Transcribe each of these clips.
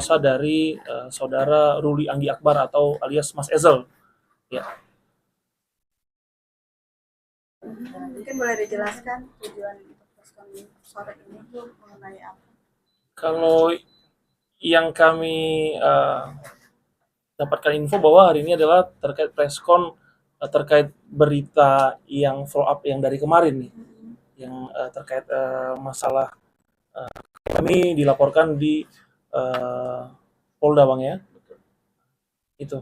kuasa dari saudara Ruli Anggi Akbar atau alias Mas Ezel. Ya. Mungkin boleh dijelaskan tujuan preskon sore ini tuh mengenai apa? Kalau yang kami dapatkan info bahwa hari ini adalah terkait preskon terkait berita yang follow up yang dari kemarin nih, yang terkait masalah kami dilaporkan di Polda, Bang ya. Itu.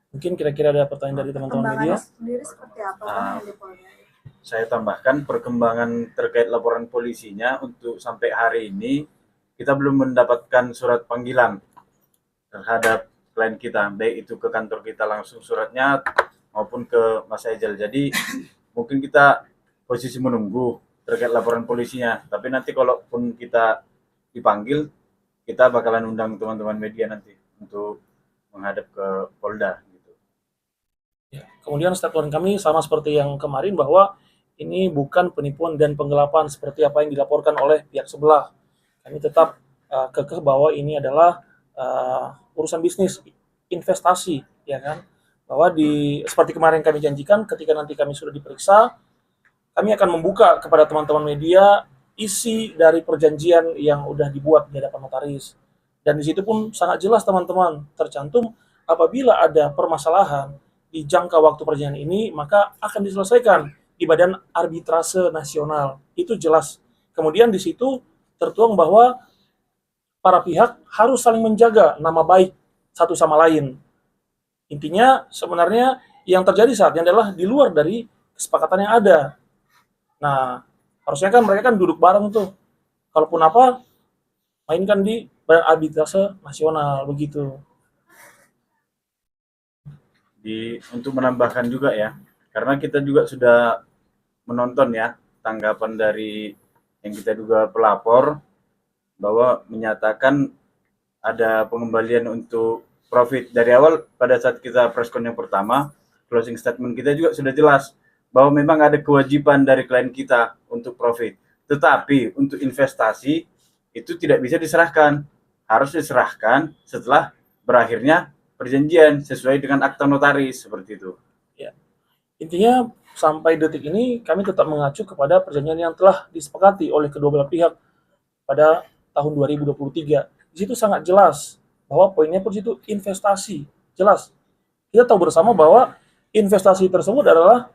Mungkin kira-kira ada pertanyaan dari teman-teman media. Sendiri seperti apa yang di Polda? Saya tambahkan perkembangan terkait laporan polisinya untuk sampai hari ini kita belum mendapatkan surat panggilan terhadap klien kita, baik itu ke kantor kita langsung suratnya maupun ke Mas Ejel. Jadi mungkin kita posisi menunggu terkait laporan polisinya, tapi nanti kalaupun kita dipanggil, kita bakalan undang teman-teman media nanti untuk menghadap ke Polda. Ya. Kemudian statement kami sama seperti yang kemarin bahwa ini bukan penipuan dan penggelapan seperti apa yang dilaporkan oleh pihak sebelah. Kami tetap kekeh bahwa ini adalah urusan bisnis, investasi, ya kan? Bahwa seperti kemarin kami janjikan, ketika nanti kami sudah diperiksa, kami akan membuka kepada teman-teman media isi dari perjanjian yang udah dibuat di hadapan notaris. Dan di situ pun sangat jelas teman-teman tercantum apabila ada permasalahan di jangka waktu perjanjian ini, maka akan diselesaikan di Badan Arbitrase Nasional. Itu jelas. Kemudian di situ tertuang bahwa para pihak harus saling menjaga nama baik satu sama lain. Intinya sebenarnya yang terjadi saat ini adalah di luar dari kesepakatan yang ada. Nah, harusnya kan mereka kan duduk bareng tuh. Kalaupun apa, mainkan di Badan Arbitrase Nasional, begitu. Untuk menambahkan juga ya, karena kita juga sudah menonton ya tanggapan dari yang kita duga pelapor bahwa menyatakan ada pengembalian untuk profit. Dari awal pada saat kita preskon yang pertama, closing statement kita juga sudah jelas bahwa memang ada kewajiban dari klien kita untuk profit, tetapi untuk investasi itu tidak bisa diserahkan, harus diserahkan setelah berakhirnya perjanjian sesuai dengan akta notaris, seperti itu. Ya. Intinya sampai detik ini kami tetap mengacu kepada perjanjian yang telah disepakati oleh kedua belah pihak pada tahun 2023. Di situ sangat jelas bahwa poinnya pun itu investasi, jelas. Kita tahu bersama bahwa investasi tersebut adalah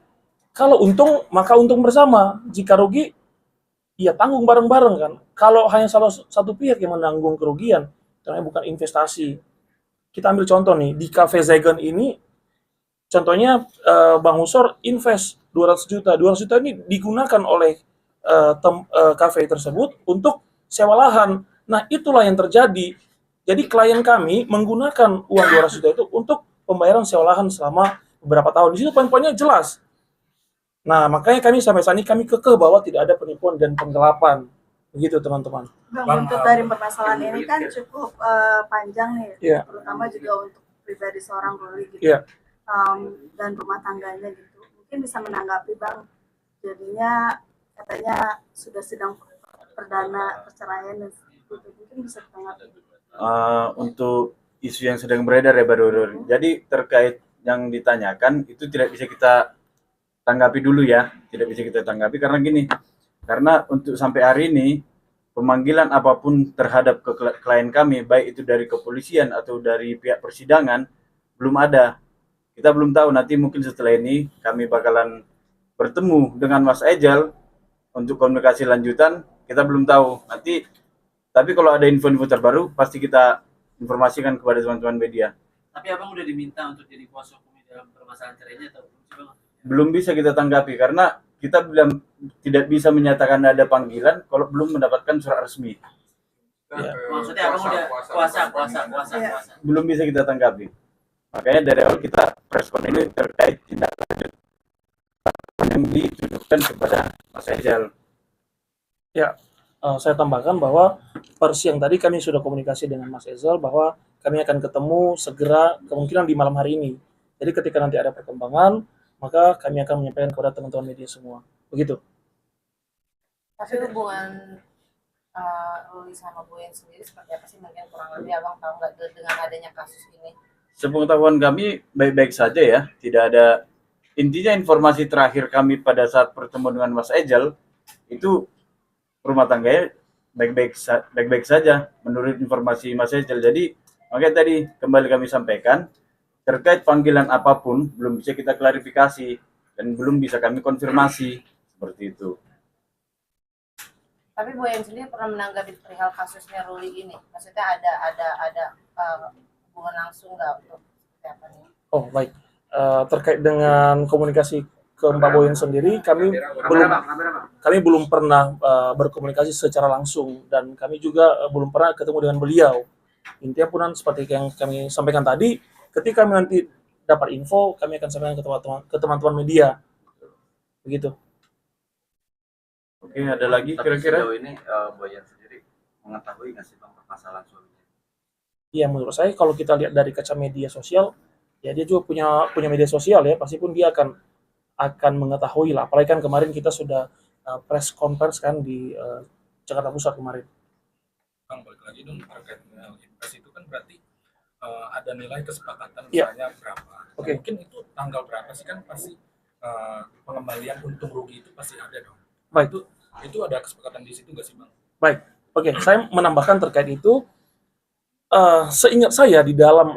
kalau untung maka untung bersama, jika rugi ya tanggung bareng-bareng kan. Kalau hanya salah satu pihak yang menanggung kerugian, karena bukan investasi. Kita ambil contoh nih, di Cafe Zagon ini, contohnya Bang Husor invest 200 juta. 200 juta ini digunakan oleh kafe tersebut untuk sewa lahan. Nah, itulah yang terjadi. Jadi klien kami menggunakan uang 200 juta itu untuk pembayaran sewa lahan selama beberapa tahun. Di situ poin-poinnya jelas. Nah, makanya kami sampai saat ini kami kekeh bahwa tidak ada penipuan dan penggelapan. Begitu, teman-teman. Bang, untuk dari permasalahan ini kan cukup panjang nih, yeah. Terutama juga untuk pribadi seorang Ruli gitu, yeah. Dan rumah tangganya gitu. Mungkin bisa menanggapi Bang, jadinya katanya sudah sedang perdana perceraian dan gitu. Mungkin bisa ditanggapi. Untuk isu yang sedang beredar ya baru. Jadi terkait yang ditanyakan itu tidak bisa kita tanggapi dulu ya, tidak bisa kita tanggapi karena gini. Karena untuk sampai hari ini, pemanggilan apapun terhadap klien kami, baik itu dari kepolisian atau dari pihak persidangan, belum ada. Kita belum tahu, nanti mungkin setelah ini kami bakalan bertemu dengan Mas Ejel untuk komunikasi lanjutan, kita belum tahu. Nanti, tapi kalau ada info-info terbaru, pasti kita informasikan kepada teman-teman media. Tapi Abang udah diminta untuk jadi kuasa hukum dalam permasalahan cerainya atau belum? Belum bisa kita tanggapi, karena kita belum tidak bisa menyatakan ada panggilan kalau belum mendapatkan surat resmi. Ya. Maksudnya Abang udah kuasa. Belum bisa kita tanggapi. Makanya dari awal kita preskon ini terkait tindak lanjut yang ditujukan kepada Mas Ejel. Ya, saya tambahkan bahwa per siang tadi kami sudah komunikasi dengan Mas Ezel bahwa kami akan ketemu segera kemungkinan di malam hari ini. Jadi ketika nanti ada perkembangan, maka kami akan menyampaikan kepada teman-teman media semua. Begitu. Tapi hubungan Ruli sama Boyen sendiri seperti apa sih, mungkin kurang lebih abang tahu nggak dengan adanya kasus ini? Sepengetahuan kami baik-baik saja ya, tidak ada. Intinya informasi terakhir kami pada saat pertemuan dengan Mas Ejal itu rumah tangganya baik-baik saja menurut informasi Mas Ejal. Jadi makanya tadi kembali kami sampaikan terkait panggilan apapun belum bisa kita klarifikasi dan belum bisa kami konfirmasi seperti itu. Tapi Boyen sendiri pernah menanggapi perihal kasusnya Ruli ini, maksudnya ada hubungan langsung nggak untuk seperti apa nih? Oh baik. Terkait dengan komunikasi ke Mbak Boyen sendiri, kami belum pernah berkomunikasi secara langsung, dan kami juga belum pernah ketemu dengan beliau. Intinya pun seperti yang kami sampaikan tadi, ketika kami nanti dapat info, kami akan sampaikan ke teman-teman media. Begitu. Oke, ada lagi Tapi kira-kira? sejauh ini Boyan sendiri mengetahui nggak sih Bang permasalahan suaminya? Iya, menurut saya kalau kita lihat dari kaca media sosial, ya dia juga punya media sosial ya, pasti pun dia akan mengetahui lah. Apalagi kan kemarin kita sudah press conference kan di Jakarta Pusat kemarin. Bang, balik lagi dong terkait dengan impres itu kan berarti ada nilai kesepakatan Iya. misalnya berapa. Oke. Mungkin itu tanggal berapa sih, kan pasti pengembalian untung rugi itu pasti ada dong. Baik. Itu ada kesepakatan di situ nggak sih Bang? Baik, oke, saya menambahkan terkait itu, seingat saya di dalam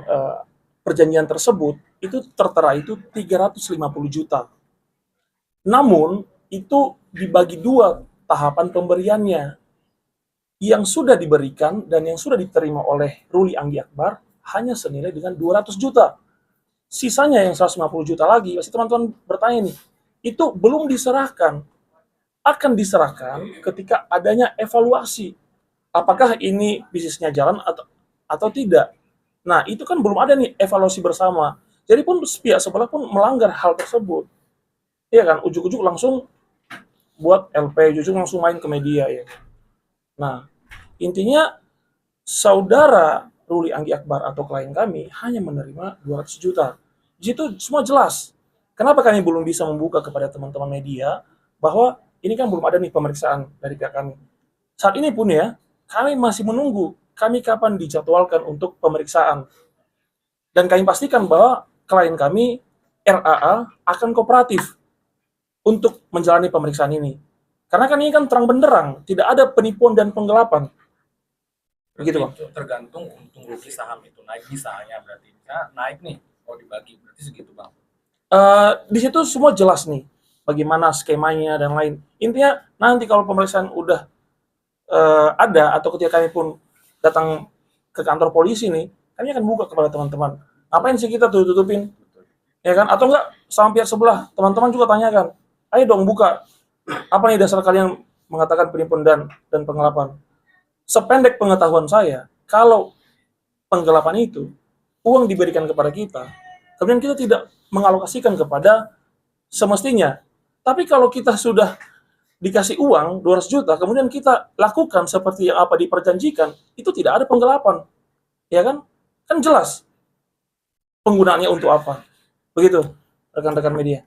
perjanjian tersebut itu tertera itu 350 juta. Namun itu dibagi dua tahapan pemberiannya. Yang sudah diberikan dan yang sudah diterima oleh Ruli Anggi Akbar hanya senilai dengan 200 juta. Sisanya yang 150 juta lagi, pasti teman-teman bertanya nih, itu belum diserahkan. Akan diserahkan ketika adanya evaluasi. Apakah ini bisnisnya jalan atau tidak. Nah, itu kan belum ada nih evaluasi bersama. Jadi pun pihak sebelah pun melanggar hal tersebut. Iya kan, ujuk-ujuk langsung buat LP, ujuk-ujuk langsung main ke media ya. Nah, intinya saudara Ruli Anggi Akbar atau klien kami hanya menerima 200 juta. Di situ semua jelas. Kenapa kami belum bisa membuka kepada teman-teman media bahwa ini kan belum ada nih pemeriksaan dari pihak kami. Saat ini pun ya, kami masih menunggu kami kapan dijadwalkan untuk pemeriksaan. Dan kami pastikan bahwa klien kami, RAA, akan kooperatif untuk menjalani pemeriksaan ini. Karena kan ini kan terang benderang, tidak ada penipuan dan penggelapan. Begitu, Bang. Itu tergantung untung rugi saham itu naik misalnya, berarti naik nih, kalau dibagi berarti segitu Bang. Di situ semua jelas nih, bagaimana skemanya dan lain. Intinya nanti kalau pemeriksaan udah ada atau ketika kami pun datang ke kantor polisi nih, kami akan buka kepada teman-teman. Ngapain sih kita tutupin? Ya kan? Atau enggak sama pihak sebelah, teman-teman juga tanyakan. Ayo dong buka. Apa nih dasar kalian mengatakan penipuan dan penggelapan? Sependek pengetahuan saya, kalau penggelapan itu uang diberikan kepada kita, kemudian kita tidak mengalokasikan kepada semestinya. Tapi kalau kita sudah dikasih uang 200 juta, kemudian kita lakukan seperti yang apa diperjanjikan, itu tidak ada penggelapan. Ya kan? Kan jelas penggunaannya untuk apa. Begitu, rekan-rekan media.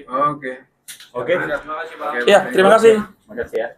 Oke. Oke. Terima kasih Bang. Ya, terima kasih. Makasih ya.